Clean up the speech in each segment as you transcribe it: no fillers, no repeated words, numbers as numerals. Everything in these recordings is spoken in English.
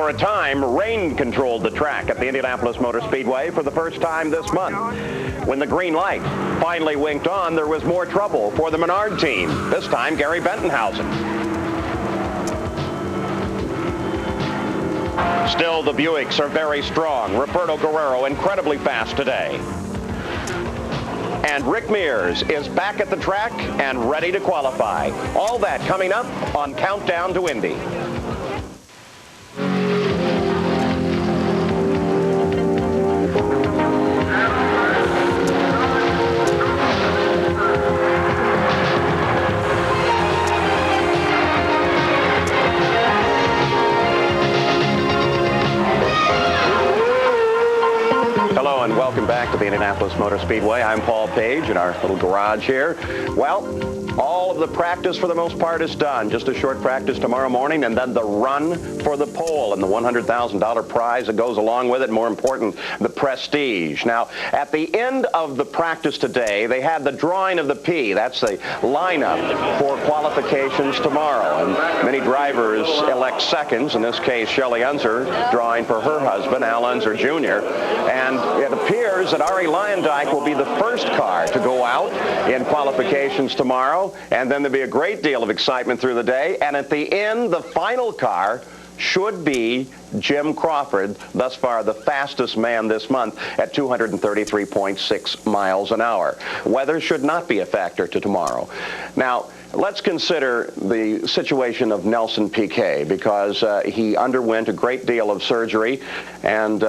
For a time, rain controlled the track at the Indianapolis Motor Speedway for the first time this month. When the green light finally winked on, there was more trouble for the Menard team, this time Gary Bettenhausen. Still, the Buicks are very strong. Roberto Guerrero incredibly fast today. And Rick Mears is back at the track and ready to qualify. All that coming up on Countdown to Indy. Hello and welcome back to the Indianapolis Motor Speedway. I'm Paul Page in our little garage here. Well, all of the practice for the most part is done. Just a short practice tomorrow morning and then the run for the pole and the $100,000 prize that goes along with it. More important, the prestige. Now, at the end of the practice today, they had the drawing of the P. That's the lineup for qualifications tomorrow. And many drivers elect seconds. In this case, Shelley Unser drawing for her husband, Al Unser Jr. And it appears that Ari Luyendyk will be the first car to go out in qualifications tomorrow. And then there'll be a great deal of excitement through the day. And at the end, the final car should be Jim Crawford, thus far the fastest man this month at 233.6 miles an hour. Weather should not be a factor to tomorrow. Now, let's consider the situation of Nelson Piquet, because he underwent a great deal of surgery, and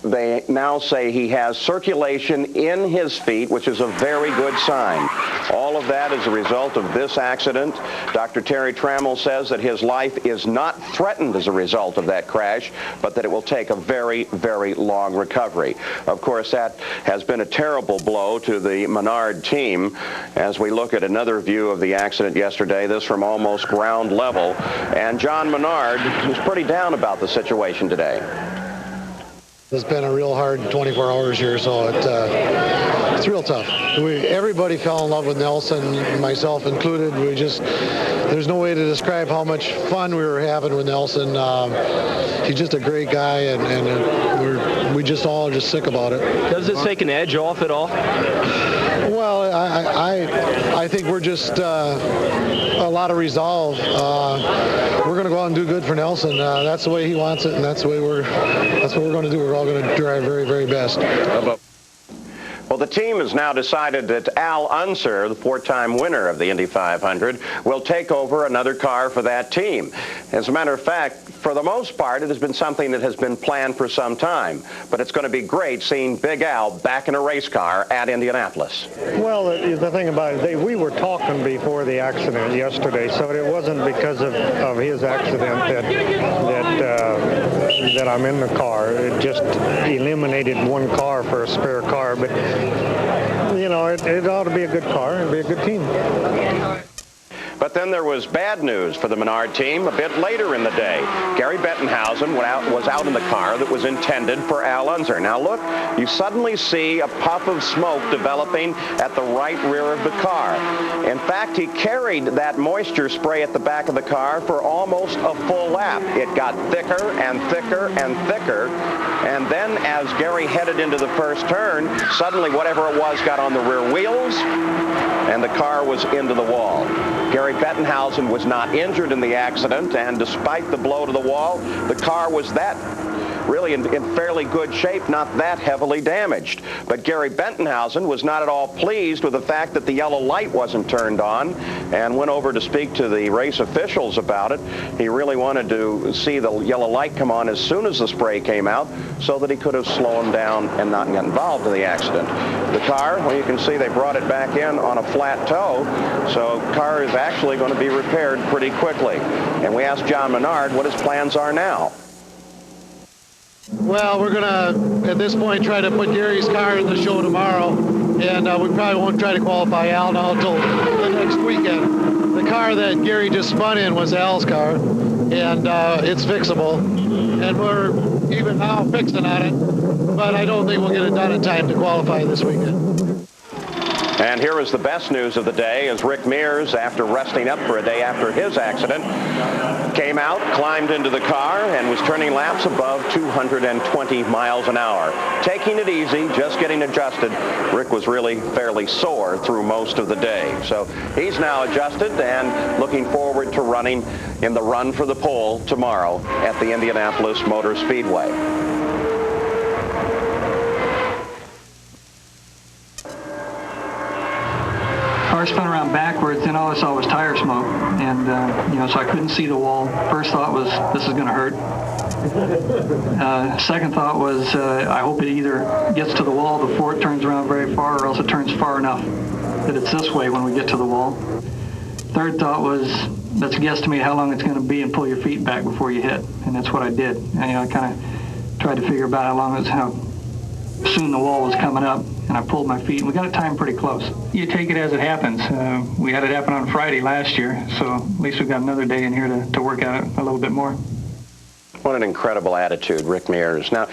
they now say he has circulation in his feet, which is a very good sign. All of that is a result of this accident. Dr. Terry Trammell says that his life is not threatened as a result of that crash, but that it will take a very, very long recovery. Of course, that has been a terrible blow to the Menard team. As we look at another view of the accident yesterday, this from almost ground level, and John Menard is pretty down about the situation today. It's been a real hard 24 hours here, so it's real tough. Everybody fell in love with Nelson, myself included. There's no way to describe how much fun we were having with Nelson. He's just a great guy, and we just all are just sick about it. Does this take an edge off at all? Well, I think we're just a lot of resolve. We're going to go out and do good for Nelson. That's the way he wants it, and that's what we're going to do. We're all going to do our very, very best. Well, the team has now decided that Al Unser, the four-time winner of the Indy 500, will take over another car for that team. As a matter of fact, for the most part, it has been something that has been planned for some time. But it's going to be great seeing Big Al back in a race car at Indianapolis. Well, the thing about it, we were talking before the accident yesterday, so it wasn't because of his accident that I'm in the car. It just eliminated one car for a spare car, but you know, it ought to be a good car and be a good team. But then there was bad news for the Menard team a bit later in the day. Gary Bettenhausen was out in the car that was intended for Al Unser. Now look, you suddenly see a puff of smoke developing at the right rear of the car. In fact, he carried that moisture spray at the back of the car for almost a full lap. It got thicker and thicker and thicker. And then as Gary headed into the first turn, suddenly whatever it was got on the rear wheels, and the car was into the wall. Gary Bettenhausen was not injured in the accident, and despite the blow to the wall, the car was really in fairly good shape, not that heavily damaged. But Gary Bettenhausen was not at all pleased with the fact that the yellow light wasn't turned on, and went over to speak to the race officials about it. He really wanted to see the yellow light come on as soon as the spray came out so that he could have slowed him down and not get involved in the accident. The car, well, you can see they brought it back in on a flat toe, so the car is actually going to be repaired pretty quickly. And we asked John Menard what his plans are now. Well, we're going to, at this point, try to put Gary's car in the show tomorrow, and we probably won't try to qualify Al now until the next weekend. The car that Gary just spun in was Al's car, and it's fixable, and we're even now fixing on it, but I don't think we'll get it done in time to qualify this weekend. And here is the best news of the day as Rick Mears, after resting up for a day after his accident, came out, climbed into the car, and was turning laps above 220 miles an hour. Taking it easy, just getting adjusted. Rick was really fairly sore through most of the day. So he's now adjusted and looking forward to running in the Run for the Pole tomorrow at the Indianapolis Motor Speedway. Car spun around backwards, and all I saw was tire smoke, and so I couldn't see the wall. First thought was, this is going to hurt. Second thought was, I hope it either gets to the wall before it turns around very far, or else it turns far enough that it's this way when we get to the wall. Third thought was, let's guesstimate how long it's going to be and pull your feet back before you hit, and that's what I did. And, I kind of tried to figure about how soon the wall was coming up, and I pulled my feet, and we got it timed pretty close. You take it as it happens. We had it happen on Friday last year, so at least we've got another day in here to work at it a little bit more. What an incredible attitude, Rick Mears. Now,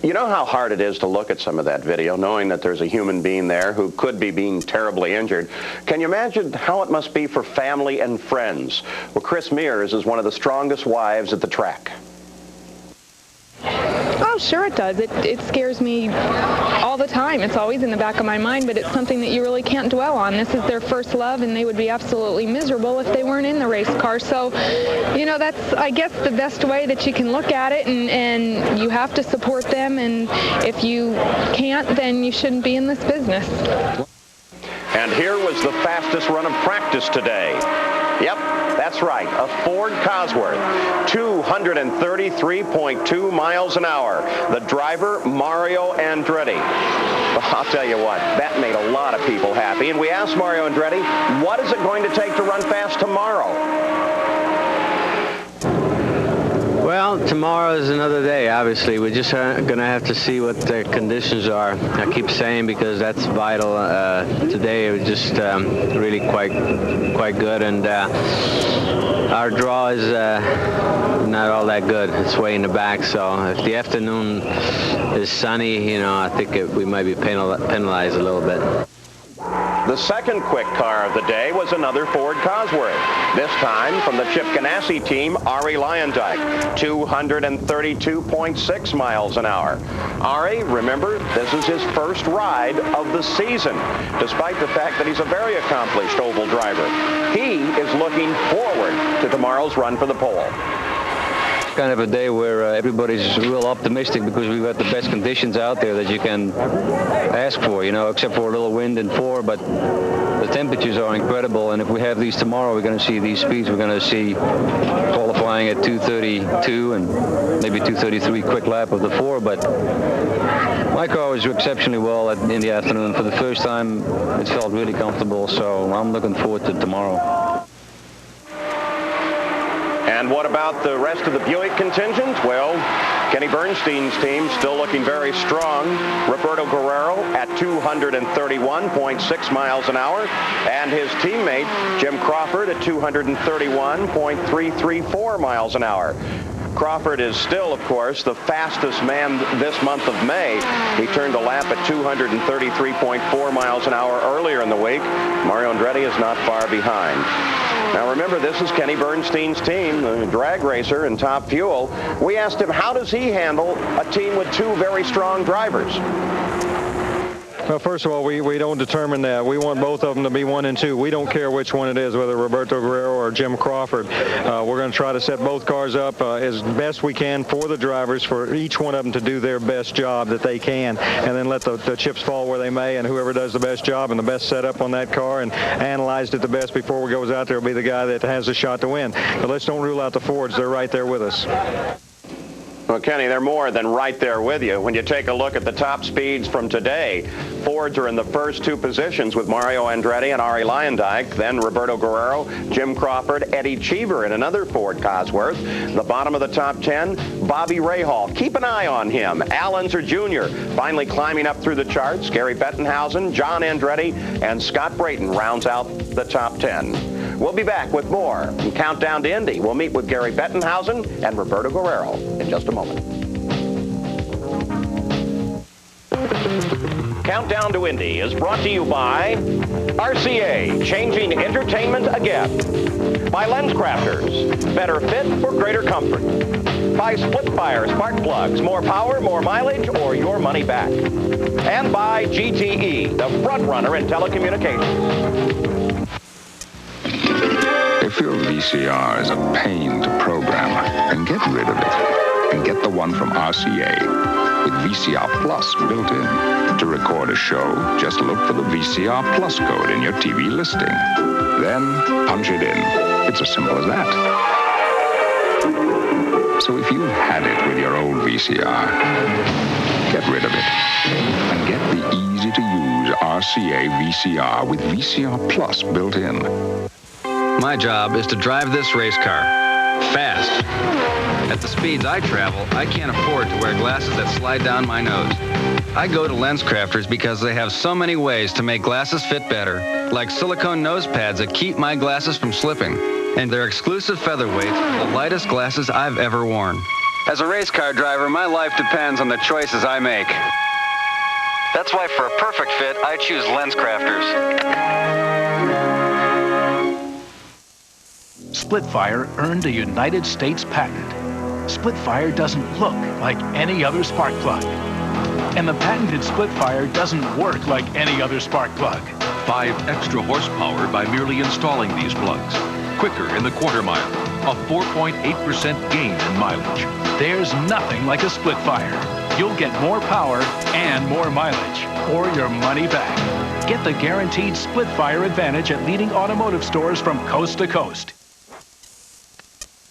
you know how hard it is to look at some of that video, knowing that there's a human being there who could be being terribly injured. Can you imagine how it must be for family and friends? Well, Chris Mears is one of the strongest wives at the track. Oh, sure it does. It scares me all the time. It's always in the back of my mind, but it's something that you really can't dwell on. This is their first love, and they would be absolutely miserable if they weren't in the race car. So, that's, I guess, the best way that you can look at it, and you have to support them, and if you can't, then you shouldn't be in this business. And here was the fastest run of practice today. Yep, that's right, a Ford Cosworth, 233.2 miles an hour. The driver, Mario Andretti. Well, I'll tell you what, that made a lot of people happy. And we asked Mario Andretti, what is it going to take to run fast tomorrow? Well, tomorrow is another day, obviously. We're just going to have to see what the conditions are. I keep saying because that's vital. Today it was just really quite good, and our draw is not all that good. It's way in the back, so if the afternoon is sunny, I think we might be penalized a little bit. The second quick car of the day was another Ford Cosworth, this time from the Chip Ganassi team, Arie Luyendyk, 232.6 miles an hour. Arie, remember, this is his first ride of the season, despite the fact that he's a very accomplished oval driver. He is looking forward to tomorrow's Run for the Pole. Kind of a day where everybody's real optimistic because we've got the best conditions out there that you can ask for, except for a little wind and 4, but the temperatures are incredible, and if we have these tomorrow, we're going to see these speeds. We're going to see qualifying at 232 and maybe 233 quick lap of the 4, but my car was exceptionally well in the afternoon. For the first time, it felt really comfortable, so I'm looking forward to tomorrow. And what about the rest of the Buick contingent? Well, Kenny Bernstein's team still looking very strong. Roberto Guerrero at 231.6 miles an hour. And his teammate, Jim Crawford, at 231.334 miles an hour. Crawford is still, of course, the fastest man this month of May. He turned a lap at 233.4 miles an hour earlier in the week. Mario Andretti is not far behind. Now remember, this is Kenny Bernstein's team, the drag racer and Top Fuel. We asked him, how does he handle a team with two very strong drivers? Well, first of all, we don't determine that. We want both of them to be 1 and 2. We don't care which one it is, whether Roberto Guerrero or Jim Crawford. We're going to try to set both cars up as best we can for the drivers, for each one of them to do their best job that they can, and then let the chips fall where they may, and whoever does the best job and the best setup on that car and analyzed it the best before we goes out there will be the guy that has a shot to win. But let's don't rule out the Fords. They're right there with us. Well, Kenny, they're more than right there with you. When you take a look at the top speeds from today, Fords are in the first 2 positions with Mario Andretti and Arie Luyendyk, then Roberto Guerrero, Jim Crawford, Eddie Cheever in another Ford Cosworth. The bottom of the top 10, Bobby Rahal. Keep an eye on him. Al Unser Jr. finally climbing up through the charts. Gary Bettenhausen, John Andretti, and Scott Brayton rounds out the top 10. We'll be back with more from Countdown to Indy. We'll meet with Gary Bettenhausen and Roberto Guerrero in just a moment. Countdown to Indy is brought to you by RCA, changing entertainment again. By LensCrafters, better fit for greater comfort. By Split-Fire spark plugs, more power, more mileage, or your money back. And by GTE, the front runner in telecommunications. If your VCR is a pain to program, then get rid of it and get the one from RCA with VCR Plus built in. To record a show, just look for the VCR Plus code in your TV listing. Then punch it in. It's as simple as that. So if you've had it with your old VCR, get rid of it and get the easy-to-use RCA VCR with VCR Plus built in. My job is to drive this race car fast. At the speeds I travel, I can't afford to wear glasses that slide down my nose. I go to LensCrafters because they have so many ways to make glasses fit better, like silicone nose pads that keep my glasses from slipping, and their exclusive featherweights are the lightest glasses I've ever worn. As a race car driver, my life depends on the choices I make. That's why for a perfect fit, I choose LensCrafters. Split-Fire earned a United States patent. Split-Fire doesn't look like any other spark plug. And the patented Split-Fire doesn't work like any other spark plug. 5 extra horsepower by merely installing these plugs. Quicker in the quarter mile. A 4.8% gain in mileage. There's nothing like a Split-Fire. You'll get more power and more mileage, or your money back. Get the guaranteed Split-Fire advantage at leading automotive stores from coast to coast.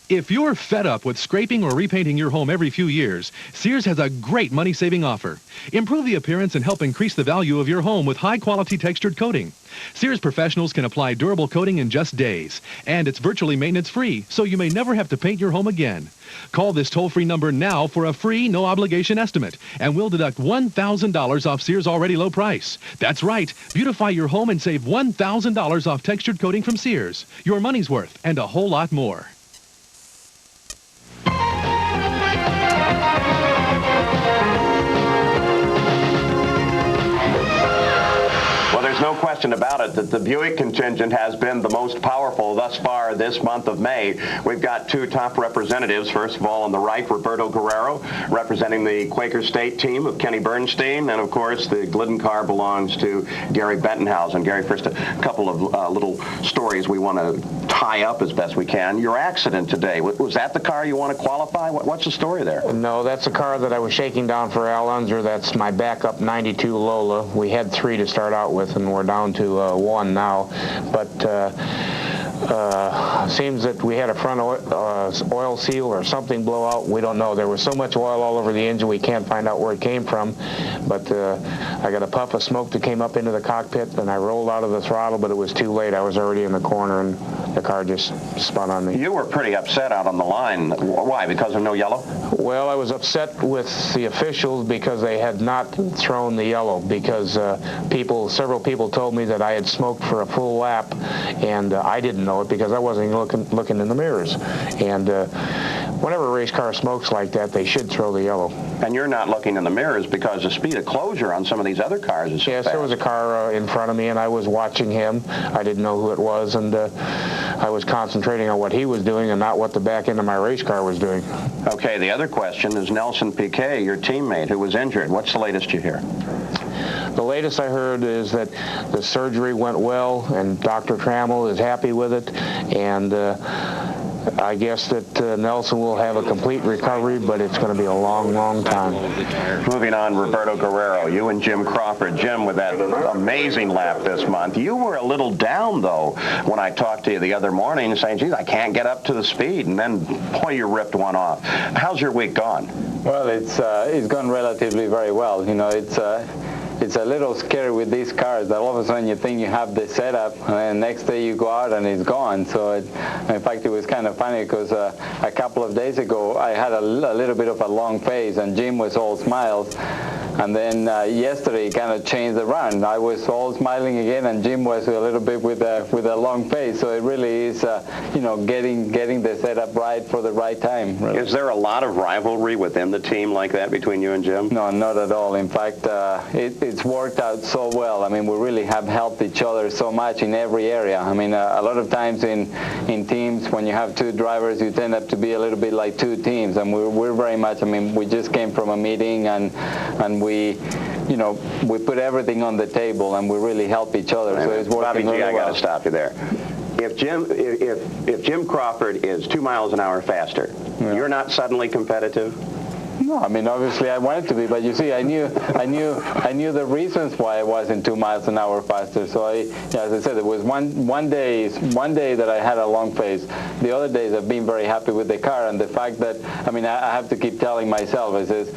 If you're fed up with scraping or repainting your home every few years, Sears has a great money-saving offer. Improve the appearance and help increase the value of your home with high-quality textured coating. Sears professionals can apply durable coating in just days, and it's virtually maintenance-free, so you may never have to paint your home again. Call this toll-free number now for a free, no-obligation estimate, and we'll deduct $1,000 off Sears' already low price. That's right. Beautify your home and save $1,000 off textured coating from Sears. Your money's worth, and a whole lot more. There's no question about it that the Buick contingent has been the most powerful thus far this month of May. We've got 2 top representatives. First of all, on the right, Roberto Guerrero, representing the Quaker State team of Kenny Bernstein. And, of course, the Glidden car belongs to Gary Bettenhausen. Gary, first, a couple of little stories we want to tie up as best we can. Your accident today, was that the car you want to qualify? What's the story there? No, that's a car that I was shaking down for Al Unser. That's my backup 92 Lola. We had 3 to start out with, and we're down to 1 now. But seems that we had a front oil seal or something blow out. We don't know. There was so much oil all over the engine we can't find out where it came from. But I got a puff of smoke that came up into the cockpit, and I rolled out of the throttle, but it was too late. I was already in the corner, and the car just spun on me. You were pretty upset out on the line. Why? Because of no yellow? Well, I was upset with the officials because they had not thrown the yellow, because several people told me that I had smoked for a full lap, and I didn't know it because I wasn't even looking in the mirrors. And whenever a race car smokes like that, they should throw the yellow. And you're not looking in the mirrors because the speed of closure on some of these other cars is so Yes, fast. There was a car in front of me, and I was watching him. I didn't know who it was, and I was concentrating on what he was doing and not what the back end of my race car was doing. Okay, the other question is Nelson Piquet, your teammate, who was injured. What's the latest you hear? The latest I heard is that the surgery went well, and Dr. Trammell is happy with it, and I guess that Nelson will have a complete recovery, but it's going to be a long, long time. Moving on, Roberto Guerrero, you and Jim Crawford. Jim, with that amazing lap this month. You were a little down, though, when I talked to you the other morning, saying, geez, I can't get up to the speed, and then, boy, you ripped one off. How's your week gone? Well, it's gone relatively very well. You know, it's a little scary with these cars that all of a sudden you think you have the setup, and then the next day you go out and it's gone. So in fact, it was kind of funny because a couple of days ago I had a little bit of a long face, and Jim was all smiles. And then yesterday it kind of changed the run. I was all smiling again, and Jim was a little bit with a long face. So it really is, getting the setup right for the right time. Really. Is there a lot of rivalry within the team like that between you and Jim? No, not at all. In fact, it's it's worked out so well. I mean, we really have helped each other so much in every area. I mean, a lot of times in teams, when you have two drivers, you tend up to be a little bit like two teams, and we're very much, I mean, we just came from a meeting, and we, you know, we put everything on the table, and we really help each other. So it's working really well. I got to stop you there. If Jim Crawford is 2 miles an hour faster, you're not suddenly competitive? No, I mean, obviously I wanted to be, but you see, I knew the reasons why I wasn't 2 miles an hour faster. So as I said, it was one day that I had a long pace. The other days I've been very happy with the car, and the fact that, I mean, I have to keep telling myself, I says,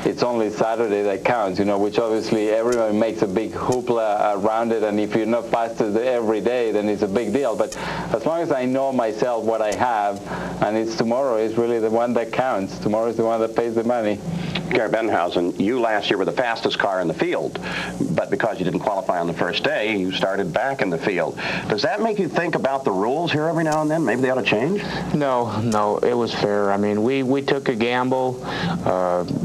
it's only Saturday that counts, you know, which obviously everyone makes a big hoopla around it, and if you're not faster every day, then it's a big deal. But as long as I know myself what I have, and it's tomorrow is really the one that counts. Tomorrow is the one that pays the money. Gary Bettenhausen, you last year were the fastest car in the field, but because you didn't qualify on the first day, you started back in the field. Does that make you think about the rules here every now and then? Maybe they ought to change? No, it was fair. I mean, we took a gamble.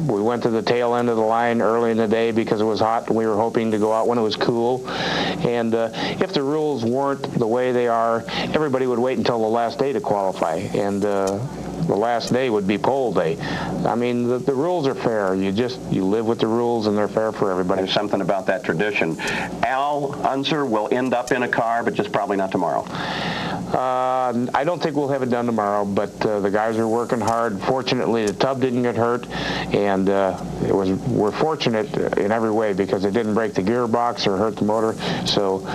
We went to the tail end of the line early in the day because it was hot, and we were hoping to go out when it was cool. And if the rules weren't the way they are, everybody would wait until the last day to qualify, and the last day would be pole day. I mean, the rules are fair. You live with the rules, and they're fair for everybody. There's something about that tradition. Al Unser will end up in a car, but just probably not tomorrow. I don't think we'll have it done tomorrow, but the guys are working hard. Fortunately, the tub didn't get hurt, and we're fortunate in every way because it didn't break the gearbox or hurt the motor. So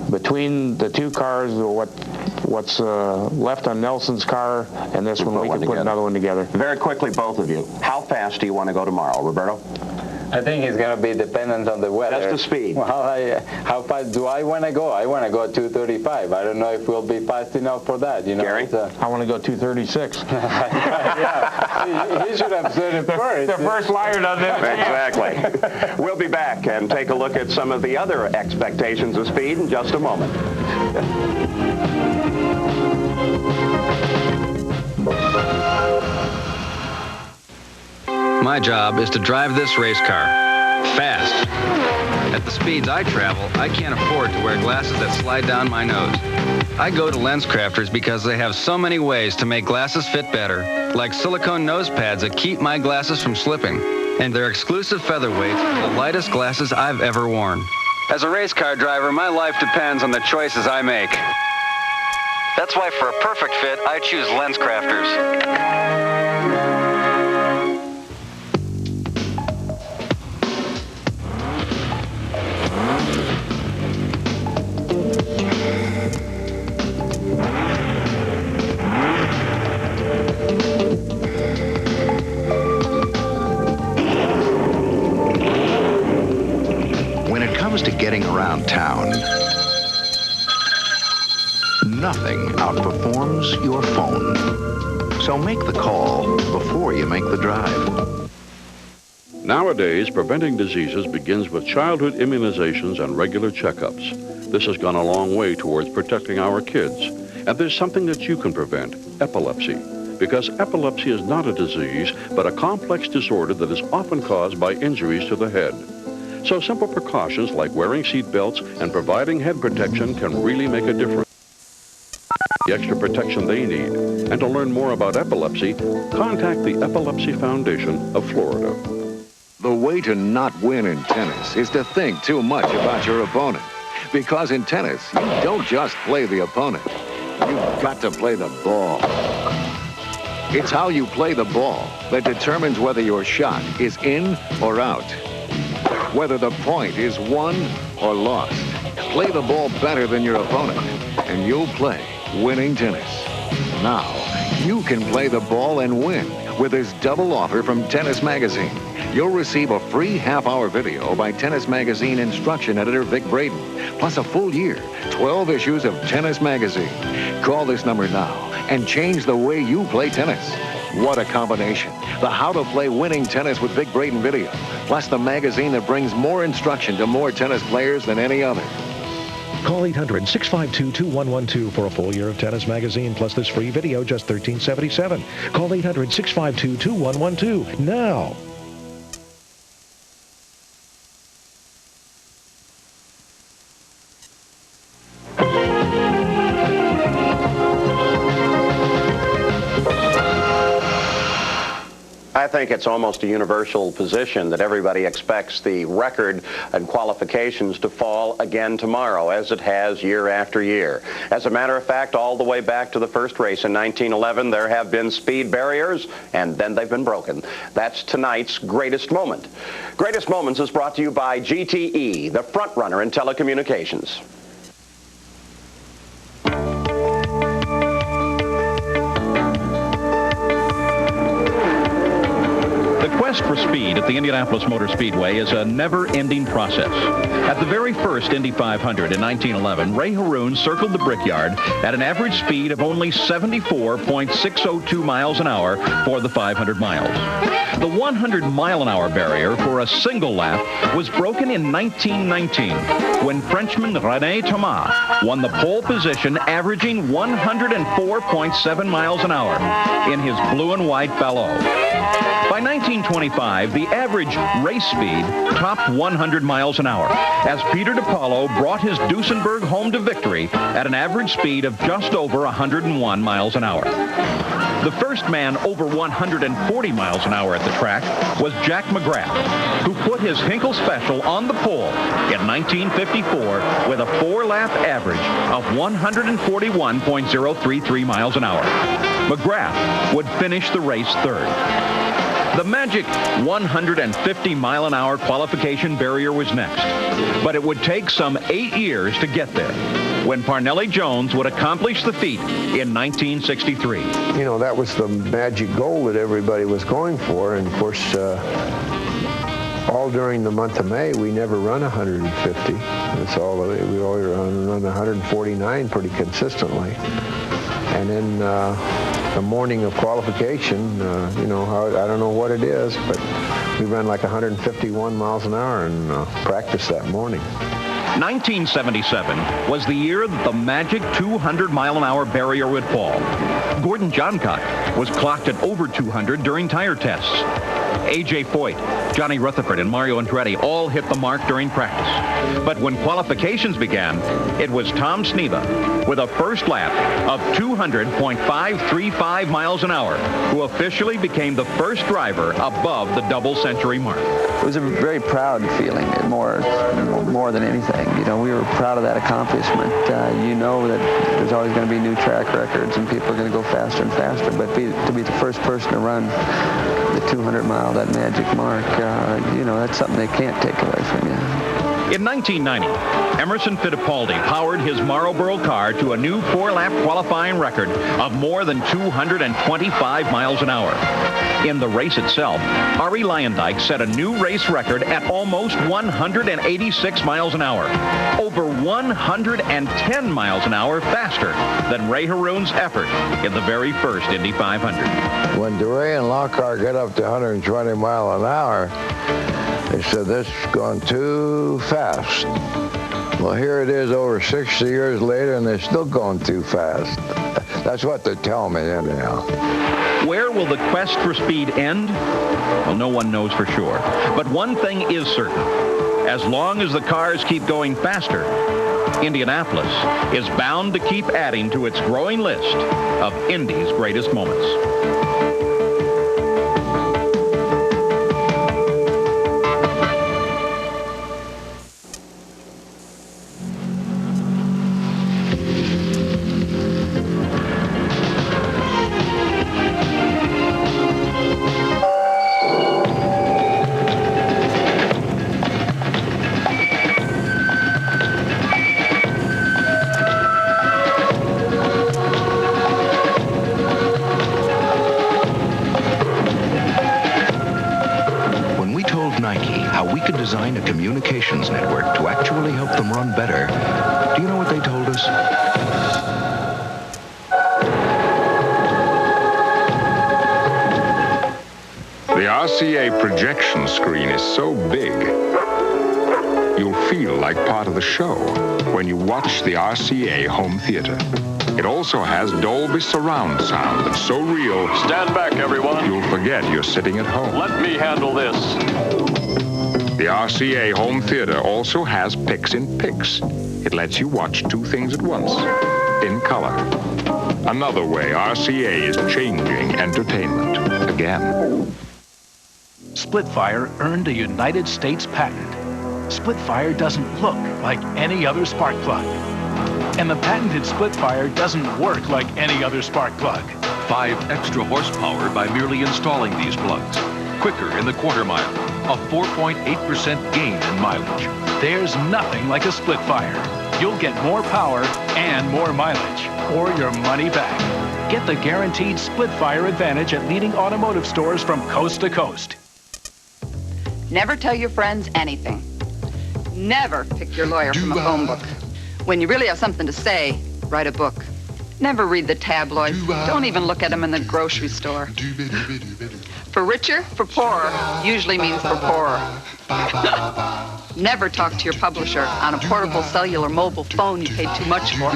between the two cars, what's left on Nelson's car and this one, we can put another one together. Very quickly, both of you, how fast do you want to go tomorrow, Roberto? I think it's going to be dependent on the weather. That's the speed. Well, how fast do I want to go? I want to go 235. I don't know if we'll be fast enough for that. You know, Gary? I want to go 236. Yeah, he should have said it first. The first liar does it. Exactly. We'll be back and take a look at some of the other expectations of speed in just a moment. My job is to drive this race car fast. At the speeds I travel, I can't afford to wear glasses that slide down my nose. I go to Lens Crafters because they have so many ways to make glasses fit better, like silicone nose pads that keep my glasses from slipping, and their exclusive featherweights are the lightest glasses I've ever worn. As a race car driver, my life depends on the choices I make. That's why for a perfect fit, I choose Lens Crafters. When it comes to getting around town, nothing outperforms your phone. So make the call before you make the drive. Nowadays, preventing diseases begins with childhood immunizations and regular checkups. This has gone a long way towards protecting our kids. And there's something that you can prevent, epilepsy. Because epilepsy is not a disease, but a complex disorder that is often caused by injuries to the head. So simple precautions like wearing seat belts and providing head protection can really make a difference. The extra protection they need. And to learn more about epilepsy, contact the Epilepsy Foundation of Florida. The way to not win in tennis is to think too much about your opponent. Because in tennis, you don't just play the opponent. You've got to play the ball. It's how you play the ball that determines whether your shot is in or out. Whether the point is won or lost. Play the ball better than your opponent, and you'll play winning tennis. Now, you can play the ball and win with this double offer from Tennis Magazine. You'll receive a free half-hour video by Tennis Magazine instruction editor Vic Braden, plus a full year, 12 issues of Tennis Magazine. Call this number now and change the way you play tennis. What a combination. The How to Play Winning Tennis with Vic Braden video, plus the magazine that brings more instruction to more tennis players than any other. Call 800-652-2112 for a full year of Tennis Magazine, plus this free video, just $13.77. Call 800-652-2112 now. I think it's almost a universal position that everybody expects the record and qualifications to fall again tomorrow, as it has year after year. As a matter of fact, all the way back to the first race in 1911, there have been speed barriers, and then they've been broken. That's tonight's greatest moment. Greatest Moments is brought to you by GTE, the front runner in telecommunications. The quest for speed at the Indianapolis Motor Speedway is a never-ending process. At the very first Indy 500 in 1911, Ray Haroon circled the Brickyard at an average speed of only 74.602 miles an hour for the 500 miles. The 100-mile-an-hour barrier for a single lap was broken in 1919 when Frenchman René Thomas won the pole position, averaging 104.7 miles an hour in his blue and white Ballot. By 1925, the average race speed topped 100 miles an hour as Peter DePaulo brought his Duesenberg home to victory at an average speed of just over 101 miles an hour. The first man over 140 miles an hour at the track was Jack McGrath, who put his Hinkle Special on the pole in 1954 with a 4-lap average of 141.033 miles an hour. McGrath would finish the race third. The magic 150-mile-an-hour qualification barrier was next, but it would take some 8 years to get there, when Parnelli Jones would accomplish the feat in 1963. You know, that was the magic goal that everybody was going for, and of course, all during the month of May, we never run 150. That's all. We always run 149 pretty consistently, and then the morning of qualification, you know, I don't know what it is, but we ran like 151 miles an hour in practice that morning. 1977 was the year that the magic 200-mile-an-hour barrier would fall. Gordon Johncock was clocked at over 200 during tire tests. A.J. Foyt, Johnny Rutherford, and Mario Andretti all hit the mark during practice. But when qualifications began, it was Tom Sneva with a first lap of 200.535 miles an hour who officially became the first driver above the double-century mark. It was a very proud feeling, more than anything. You know, we were proud of that accomplishment. You know that there's always going to be new track records and people are going to go faster and faster, but to be the first person to run the 200-mile, that magic mark, you know, that's something they can't take away from you. In 1990, Emerson Fittipaldi powered his Marlboro car to a new 4-lap qualifying record of more than 225 miles an hour. In the race itself, Ari Leyendyk set a new race record at almost 186 miles an hour, over 110 miles an hour faster than Ray Haroon's effort in the very first Indy 500. When DeRay and Lockhart got up to 120 miles an hour, they said, this has gone too fast. Well, here it is over 60 years later, and they're still going too fast. That's what they tell me, anyhow. Where will the quest for speed end? Well, no one knows for sure. But one thing is certain. As long as the cars keep going faster, Indianapolis is bound to keep adding to its growing list of Indy's greatest moments. Design a communications network to actually help them run better. Do you know what they told us? The RCA projection screen is so big, you'll feel like part of the show when you watch the RCA home theater. It also has Dolby surround sound that's so real. Stand back, everyone. You'll forget you're sitting at home. Let me handle this. The RCA home theater also has Pix-in-Pix. It lets you watch 2 things at once, in color. Another way RCA is changing entertainment again. Splitfire earned a United States patent. Splitfire doesn't look like any other spark plug. And the patented Splitfire doesn't work like any other spark plug. 5 extra horsepower by merely installing these plugs. Quicker in the quarter mile. A 4.8% gain in mileage. There's nothing like a Splitfire. You'll get more power and more mileage, or your money back. Get the guaranteed Splitfire advantage at leading automotive stores from coast to coast. Never tell your friends anything. Never pick your lawyer from a phone book. When you really have something to say, write a book. Never read the tabloids. Don't even look at them in the grocery store. For richer, for poorer, usually means for poorer. Never talk to your publisher on a portable cellular mobile phone you paid too much for.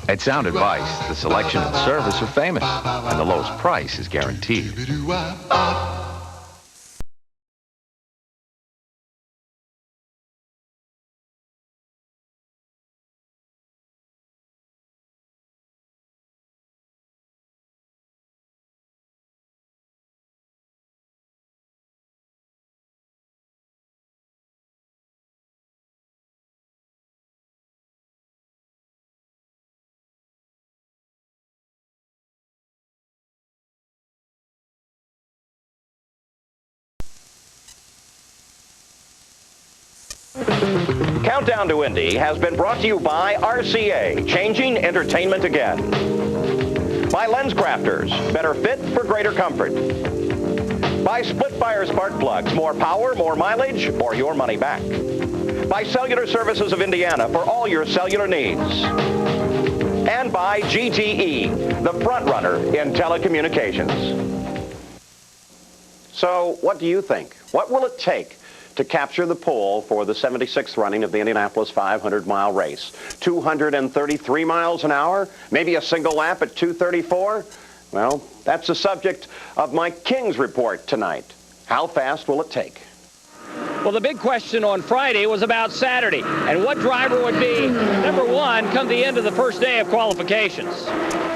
At Sound Advice, the selection and service are famous, and the lowest price is guaranteed. Countdown to Indy has been brought to you by RCA, changing entertainment again. By LensCrafters, better fit for greater comfort. By Splitfire spark plugs, more power, more mileage, or your money back. By Cellular Services of Indiana for all your cellular needs. And by GTE, the front runner in telecommunications. So, what do you think? What will it take to capture the pole for the 76th running of the Indianapolis 500-mile race? 233 miles an hour? Maybe a single lap at 234? Well, that's the subject of Mike King's report tonight. How fast will it take? Well, the big question on Friday was about Saturday and what driver would be number one come the end of the first day of qualifications.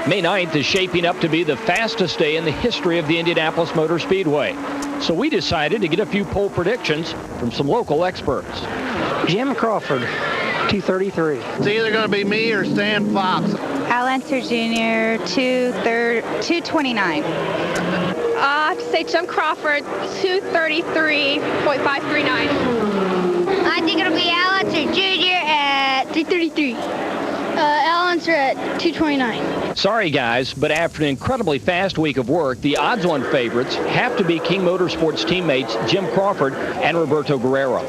May 9th is shaping up to be the fastest day in the history of the Indianapolis Motor Speedway. So we decided to get a few pole predictions from some local experts. Jim Crawford, 233. It's either going to be me or Stan Fox. Al Unser Jr., 229. I have to say Jim Crawford, 233.539. I think it'll be Al Unser Jr. at 233. Al Unser at 229. Sorry, guys, but after an incredibly fast week of work, the odds-on favorites have to be King Motorsports teammates Jim Crawford and Roberto Guerrero.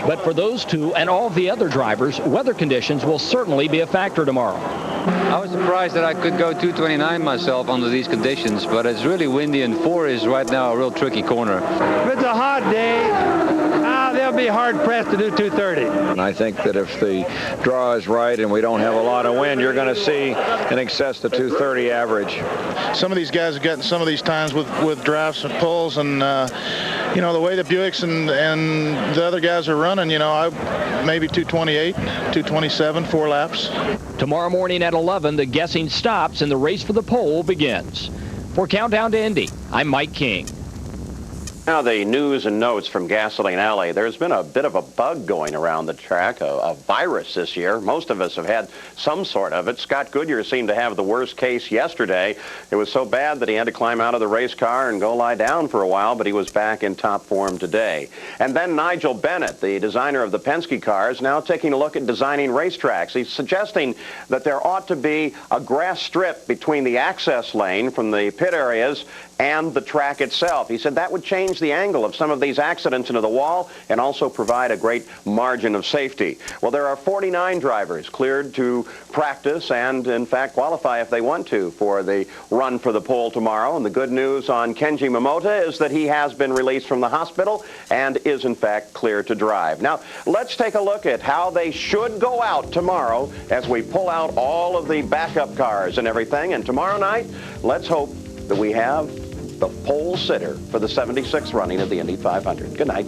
But for those two and all the other drivers, weather conditions will certainly be a factor tomorrow. I was surprised that I could go 229 myself under these conditions, but it's really windy, and 4 is right now a real tricky corner. If it's a hot day, they'll be hard-pressed to do 230. And I think that if the draw is right and we don't have a lot of wind, you're going to see in excess of 230 average. Some of these guys have gotten some of these times with drafts and pulls, and you know, the way the Buicks and the other guys are running, you know, maybe 228, 227, 4 laps. Tomorrow morning at 11, the guessing stops and the race for the pole begins. For Countdown to Indy, I'm Mike King. Now the news and notes from Gasoline Alley. There's been a bit of a bug going around the track, a virus this year. Most of us have had some sort of it. Scott Goodyear seemed to have the worst case yesterday. It was so bad that he had to climb out of the race car and go lie down for a while, but he was back in top form today. And then Nigel Bennett, the designer of the Penske cars, now taking a look at designing racetracks. He's suggesting that there ought to be a grass strip between the access lane from the pit areas and the track itself. He said that would change the angle of some of these accidents into the wall and also provide a great margin of safety. Well, there are 49 drivers cleared to practice and, in fact, qualify if they want to for the run for the pole tomorrow. And the good news on Kenji Momota is that he has been released from the hospital and is, in fact, clear to drive. Now, let's take a look at how they should go out tomorrow as we pull out all of the backup cars and everything. And tomorrow night, let's hope that we have the pole sitter for the 76th running of the Indy 500. Good night.